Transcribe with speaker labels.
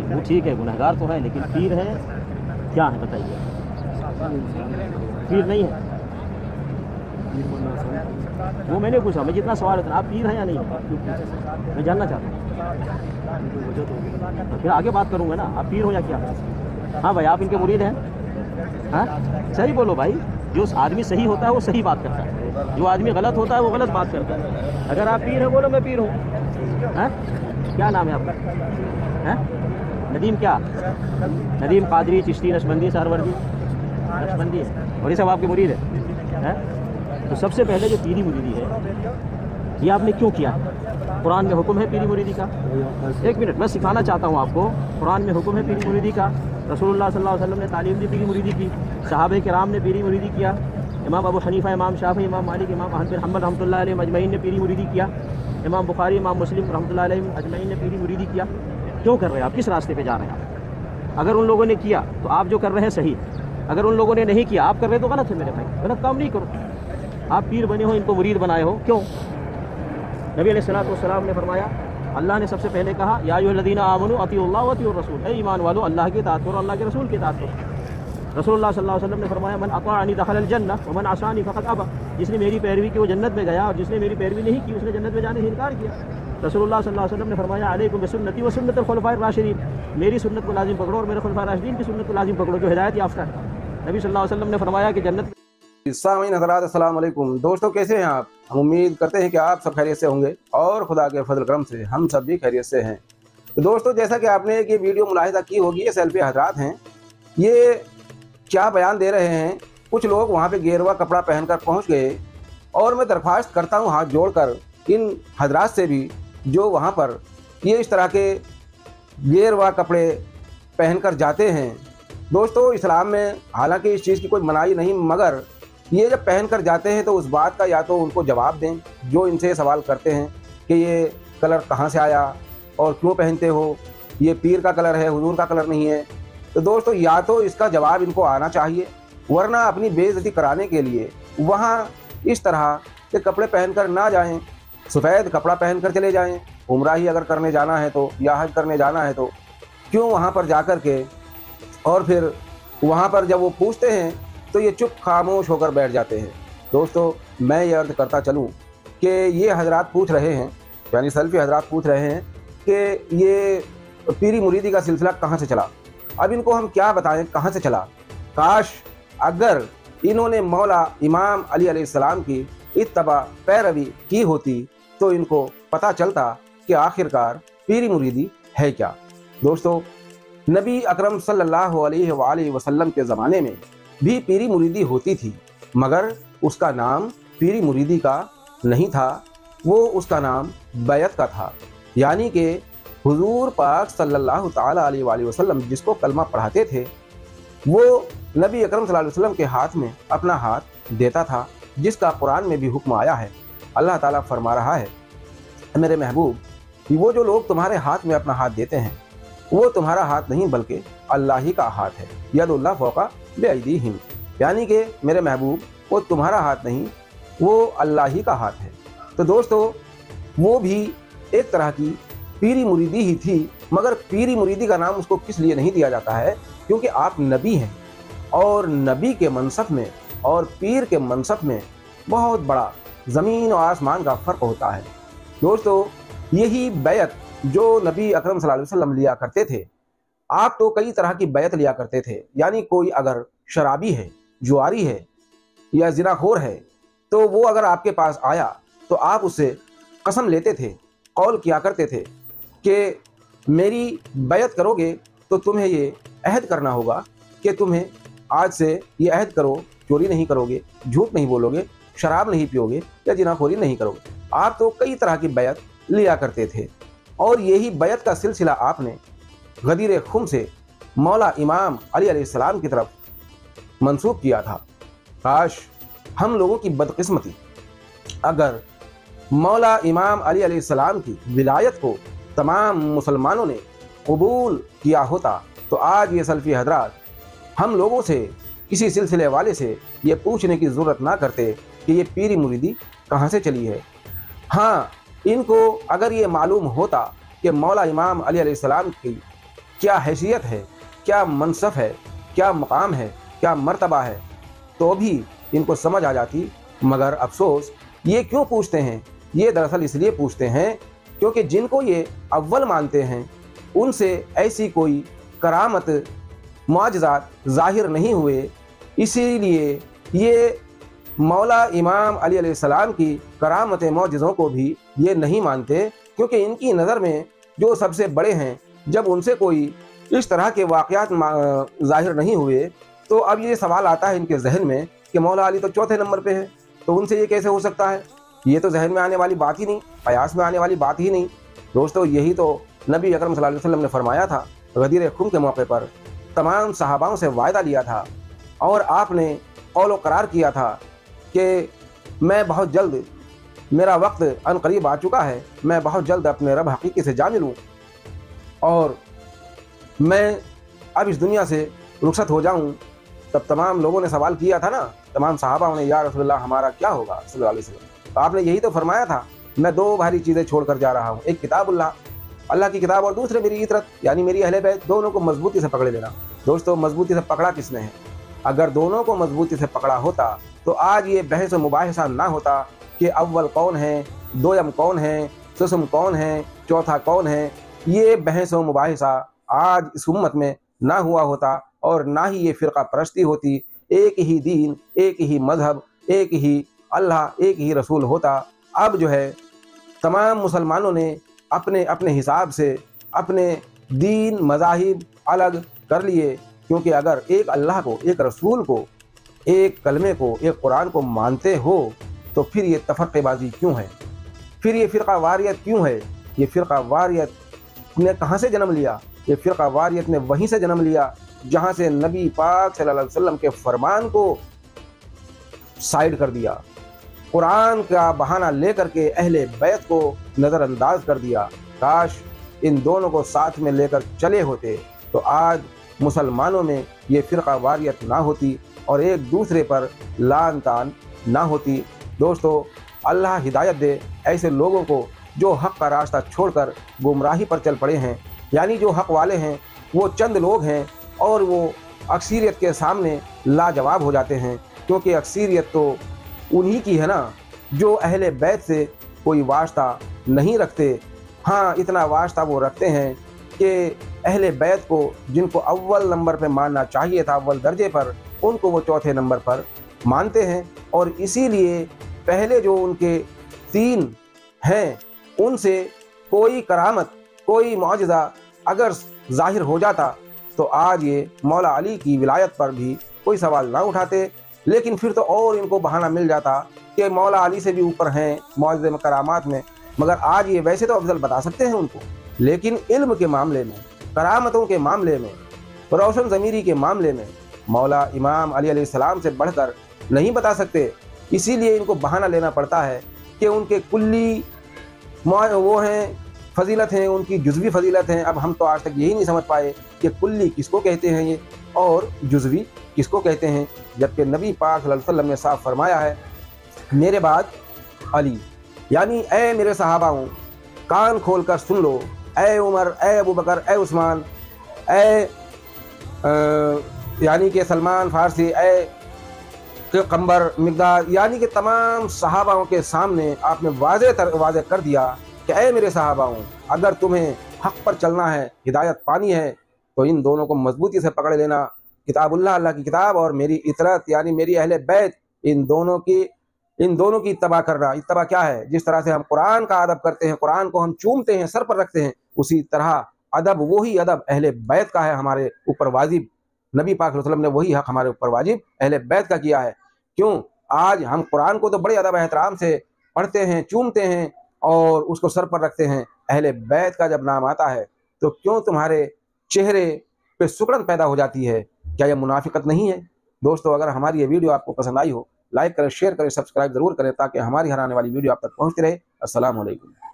Speaker 1: वो ठीक है, गुनहगार तो है, लेकिन पीर है क्या है बताइए? पीर नहीं है वो मैंने पूछा, मैं जितना सवाल है आप पीर हैं या नहीं है, मैं जानना चाहता हूँ। तो फिर आगे बात करूँगा ना, आप पीर हो या क्या? हाँ भाई, आप इनके मुरीद हैं? हाँ सही बोलो भाई, जो आदमी सही होता है वो सही बात करता है, जो आदमी गलत होता है वो गलत बात करता है। अगर आप पीर हैं बोलो मैं पीर हूँ। हैं? क्या नाम है आपका? हैं? नदीम क्या? नदीम कादरी, चिश्ती, नशबंदी, सहरवर्दी, नशबंदी, और ये सब आपके मुरीद है? तो सबसे पहले जो पीरी मुरीदी है ये आपने क्यों किया? कुरान में हुक्म है पीरी मुरीदी का। एक मिनट, मैं सिखाना चाहता हूँ आपको। कुरान में हुक्म है पीरी मुरीदी का, रसूलुल्लाह सल्लल्लाहु अलैहि वसल्लम ने तालीम दी पीरी मुरीदी की, सहाबे किराम ने पीरी मुरीदी किया, इमाम अबू हनीफा, इमाम शाफी, इमाम मालिक, इमाम अहमद बिन हंबल रहमतुल्लाह अलैहि अजमईन ने पीरी मुरीदी किया, इमाम बुखारी, इमाम मुस्लिम रहमतुल्लाह अलैहि अजमईन ने पीरी मुरीदी किया। क्यों कर रहे हैं आप? किस रास्ते पे जा रहे हैं आप? अगर उन लोगों ने किया तो आप जो कर रहे हैं सही, अगर उन लोगों ने नहीं किया, आप कर रहे तो गलत है मेरे भाई, गलत काम नहीं करो। आप पीर बने हो, इनको मुरीद बनाए हो, क्यों? नबी अलैहिस्सलातु वस्सलाम ने फरमाया, अल्लाह ने सबसे पहले कहा या अय्युहल्लज़ीना आमनू अतीउल्लाह व अतीउर रसूल, ए ईमान वालो अल्लाह की इताअत करो, अल्लाह के रसूल की इताअत करो। रसूलुल्लाह सल्लल्लाहु अलैहि वसल्लम ने फरमाया मन अताअनी दखलल जन्नह व मन असानी फ़क़द अबा, जिसने मेरी पैरवी की वो जन्नत में गया और जिसने मेरी पैरवी नहीं की उसने जन्नत में जाने से इनकार किया। रसूलुल्लाह सल्लल्लाहु अलैहि वसल्लम ने फरमाया अलैकुम बिसुन्नती व सुन्नतिल खुलफाए राशिदीन, मेरी सुन्नत को लाजिम पकड़ो और मेरे खुलफाए राशिदीन की सुन्नत को लाजिम पकड़ो जो हिदायत याफ्ता है। नबी सल्लल्लाहु अलैहि वसल्लम ने फरमाया कि जन्नत।
Speaker 2: सामीन हज़रात अस्सलाम वालेकुम। दोस्तों कैसे हैं आप? हम उम्मीद करते हैं कि आप सब खैरियत से होंगे और खुदा के फजल करम से हम सब भी खैरियत से हैं। तो दोस्तों जैसा कि आपने ये वीडियो मुलाहिज़ा की होगी, ये सेल्फी हज़रात हैं, ये क्या बयान दे रहे हैं। कुछ लोग वहाँ पे गेरुआ कपड़ा पहनकर पहुँच गए और मैं दरख्वास्त करता हूँ हाथ जोड़कर इन हज़रात से भी जो वहाँ पर ये इस तरह के गेरुआ कपड़े पहनकर जाते हैं। दोस्तों इस्लाम में हालांकि इस चीज़ की कोई मनाही नहीं, मगर ये जब पहन कर जाते हैं तो उस बात का या तो उनको जवाब दें जो इनसे सवाल करते हैं कि ये कलर कहाँ से आया और क्यों पहनते हो, ये पीर का कलर है, हुजूर का कलर नहीं है। तो दोस्तों या तो इसका जवाब इनको आना चाहिए, वरना अपनी बेइज्जती कराने के लिए वहाँ इस तरह के कपड़े पहनकर ना जाएं, सफ़ेद कपड़ा पहनकर चले जाएं। उम्रा ही अगर करने जाना है तो या हज करने जाना है तो क्यों वहाँ पर जा कर के, और फिर वहाँ पर जब वो पूछते हैं तो ये चुप खामोश होकर बैठ जाते हैं। दोस्तों मैं ये अर्ज़ करता चलूँ कि ये हज़रात पूछ रहे हैं, यानी सल्फ़ी हज़रात पूछ रहे हैं कि ये पीरी मुरीदी का सिलसिला कहाँ से चला। अब इनको हम क्या बताएं कहाँ से चला। काश अगर इन्होंने मौला इमाम अली अलैहिस्सलाम की इत्तबा पैरवी की होती तो इनको पता चलता कि आखिरकार पीरी मुरीदी है क्या। दोस्तों नबी अकरम सल्लल्लाहु अलैहि वसल्लम के ज़माने में भी पीरी मुरीदी होती थी, मगर उसका नाम पीरी मुरीदी का नहीं था, वो उसका नाम बैत का था। यानी कि हुजूर पाक सल्लल्लाहु ताला अलैहि वसल्लम जिसको कलमा पढ़ाते थे वो नबी अकरम सल्लल्लाहु अलैहि वसल्लम के हाथ में अपना हाथ देता था, जिसका कुरान में भी हुक्म आया है। अल्लाह ताला फरमा रहा है, मेरे महबूब वो जो लोग तुम्हारे हाथ में अपना हाथ देते हैं वो तुम्हारा हाथ नहीं बल्कि अल्लाह ही का हाथ है। यदुल्लाह फौका बिअयदीहिम, यानी कि मेरे महबूब वो तुम्हारा हाथ नहीं, वो अल्लाह ही का हाथ है। तो दोस्तों वो भी एक तरह की पीरी मुरीदी ही थी, मगर पीरी मुरीदी का नाम उसको किस लिए नहीं दिया जाता है, क्योंकि आप नबी हैं और नबी के मनसब में और पीर के मनसब में बहुत बड़ा ज़मीन और आसमान का फ़र्क होता है। दोस्तों यही बैत जो नबी अकरम सल्लल्लाहु अलैहि वसल्लम लिया करते थे, आप तो कई तरह की बैत लिया करते थे। यानी कोई अगर शराबी है, जुआरी है या ज़िनाखोर है तो वो अगर आपके पास आया तो आप उससे कसम लेते थे, कौल किया करते थे कि मेरी बैत करोगे तो तुम्हें ये अहद करना होगा कि तुम्हें आज से ये अहद करो, चोरी नहीं करोगे, झूठ नहीं बोलोगे, शराब नहीं पियोगे या ज़िनाखोरी नहीं करोगे। आप तो कई तरह की बैत लिया करते थे और यही बैत का सिलसिला आपने गदीर खुम से मौला इमाम अली अलैहिस्सलाम की तरफ मंसूब किया था। काश हम लोगों की बदकिस्मती अगर मौला इमाम अली अलैहिस्सलाम की विलायत को तमाम मुसलमानों ने कबूल किया होता तो आज ये सल्फ़ी हज़रात हम लोगों से किसी सिलसिले वाले से ये पूछने की ज़रूरत ना करते कि ये पीरी मुरीदी कहाँ से चली है। हाँ, इनको अगर ये मालूम होता कि मौला इमाम अली अलैहिस्सलाम की क्या हैसियत है, क्या मनसब है, क्या मकाम है, क्या मर्तबा है, तो भी इनको समझ आ जाती। मगर अफसोस ये क्यों पूछते हैं? ये दरअसल इसलिए पूछते हैं क्योंकि जिनको ये अव्वल मानते हैं उनसे ऐसी कोई करामत मुआजिज़ात ज़ाहिर नहीं हुए, इसीलिए ये मौला इमाम अली अलैहिस्सलाम की करामत मौजिज़ों को भी ये नहीं मानते, क्योंकि इनकी नज़र में जो सबसे बड़े हैं, जब उनसे कोई इस तरह के वाक़यात ज़ाहिर नहीं हुए, तो अब ये सवाल आता है इनके जहन में कि मौला अली तो चौथे नंबर पे है, तो उनसे ये कैसे हो सकता है? ये तो जहन में आने वाली बात ही नहीं, कयास में आने वाली बात ही नहीं। दोस्तों, यही तो नबी अकरम सल्लल्लाहु अलैहि वसल्लम ने फरमाया था। गदीर खुम के मौके पर तमाम सहाबाओं से वायदा लिया था और आपने कौल करार किया था कि मैं बहुत जल्द, मेरा वक्त अनकरीब आ चुका है, मैं बहुत जल्द अपने रब हकीकी से जा मिलूँ और मैं अब इस दुनिया से रुखसत हो जाऊँ। तब तमाम लोगों ने सवाल किया था ना, तमाम सहाबाओं ने, या रसूलल्लाह हमारा क्या होगा सल्लल्लाहु अलैहि वसल्लम। तो आपने यही तो फरमाया था, मैं दो भारी चीज़ें छोड़कर जा रहा हूँ, एक किताबुल्लाह, अल्लाह की किताब, और दूसरे मेरी इतरत यानी मेरी अहले बैत, दोनों को मजबूती से पकड़े लेना। दोस्तों, मजबूती से पकड़ा किसने है? अगर दोनों को मजबूती से पकड़ा होता तो आज ये बहस व मुबाहिसा ना होता कि अव्वल कौन है, दोयम कौन है, सुसम कौन है, चौथा कौन है। ये बहस व मुबाहिसा आज इस उम्मत में ना हुआ होता और ना ही ये फ़िरका परस्ती होती। एक ही दीन, एक ही मज़हब, एक ही अल्लाह, एक ही रसूल होता। अब जो है तमाम मुसलमानों ने अपने अपने हिसाब से अपने दीन मज़ाहिब अलग कर लिए, क्योंकि अगर एक अल्लाह को, एक रसूल को, एक कलमे को, एक कुरान को मानते हो तो फिर ये तफरक़ेबाज़ी क्यों है? फिर ये फ़िरका वारियत क्यों है? ये फ़िरका वारियत ने कहाँ से जन्म लिया? ये फ़िरका वारियत ने वहीं से जन्म लिया जहाँ से नबी पाक सल्लल्लाहु अलैहि वसल्लम के फरमान को साइड कर दिया, कुरान का बहाना लेकर के अहले बैत को नज़रअंदाज कर दिया। काश इन दोनों को साथ में लेकर चले होते तो आज मुसलमानों में ये फ़िरका वारियत ना होती और एक दूसरे पर लान तान ना होती। दोस्तों, अल्लाह हिदायत दे ऐसे लोगों को जो हक़ का रास्ता छोड़कर गुमराही पर चल पड़े हैं। यानी जो हक़ वाले हैं वो चंद लोग हैं और वो अक्सरियत के सामने लाजवाब हो जाते हैं, क्योंकि अक्सरियत तो उन्हीं की है ना जो अहले बैत से कोई वास्ता नहीं रखते। हाँ, इतना वास्ता वो रखते हैं कि अहले बैत को, जिनको अव्वल नंबर पर मानना चाहिए था, अव्वल दर्जे पर, उनको वो चौथे नंबर पर मानते हैं। और इसीलिए पहले जो उनके तीन हैं उनसे कोई करामत, कोई मौजज़ा अगर ज़ाहिर हो जाता तो आज ये मौला अली की विलायत पर भी कोई सवाल ना उठाते। लेकिन फिर तो और इनको बहाना मिल जाता कि मौला अली से भी ऊपर हैं मौजज़े में, करामात में। मगर आज ये वैसे तो अफजल बता सकते हैं उनको, लेकिन इल्म के मामले में, करामतों के मामले में, रोशन ज़मीरी के मामले में मौला इमाम अली अलैहिस्सलाम से बढ़कर नहीं बता सकते। इसीलिए इनको बहाना लेना पड़ता है कि उनके कुल्ली वो हैं, फजीलत हैं, उनकी जुज़वी फजीलत हैं। अब हम तो आज तक यही नहीं समझ पाए कि कुल्ली किसको कहते हैं ये और जुज़वी किसको कहते हैं, जबकि नबी पाक सल्लल्लाहु अलैहि वसल्लम ने साफ फरमाया है, मेरे बाद अली। यानी ऐ मेरे सहाबाओं, कान खोल कर सुन लो, ऐ उमर, ऐ अबू बकर, ऐ उस्मान, ऐ यानी कि सलमान फ़ारसी, ऐ कम्बर, मिक़दाद, यानी कि तमाम सहाबाओं के सामने आपने वाज़े कर दिया कि ऐ मेरे सहाबाओं, अगर तुम्हें हक़ पर चलना है, हिदायत पानी है, तो इन दोनों को मजबूती से पकड़ लेना, किताबुल्लाह, अल्लाह की किताब, और मेरी इतरत यानी मेरी अहले बैत, इन दोनों की इत्तबा करना। इत्तबा क्या है? जिस तरह से हम कुरान का अदब करते हैं, कुरान को हम चूमते हैं, सर पर रखते हैं, उसी तरह अदब, वही अदब अहले बैत का है हमारे ऊपर वाजिब। नबी पाक सल्लल्लाहु अलैहि वसल्लम ने वही हक़ हमारे ऊपर वाजिब अहले बैत का किया है। क्यों? आज हम कुरान को तो बड़े अदब एहतराम से पढ़ते हैं, चूमते हैं और उसको सर पर रखते हैं। अहले बैत का जब नाम आता है तो क्यों तुम्हारे चेहरे पे सुकड़न पैदा हो जाती है? क्या यह मुनाफिकत नहीं है? दोस्तों, अगर हमारी ये वीडियो आपको पसंद आई हो, लाइक करें, शेयर करें, सब्सक्राइब ज़रूर करें ताकि हमारी हर आने वाली वीडियो आप तक पहुँचती रहे। अस्सलाम वालेकुम।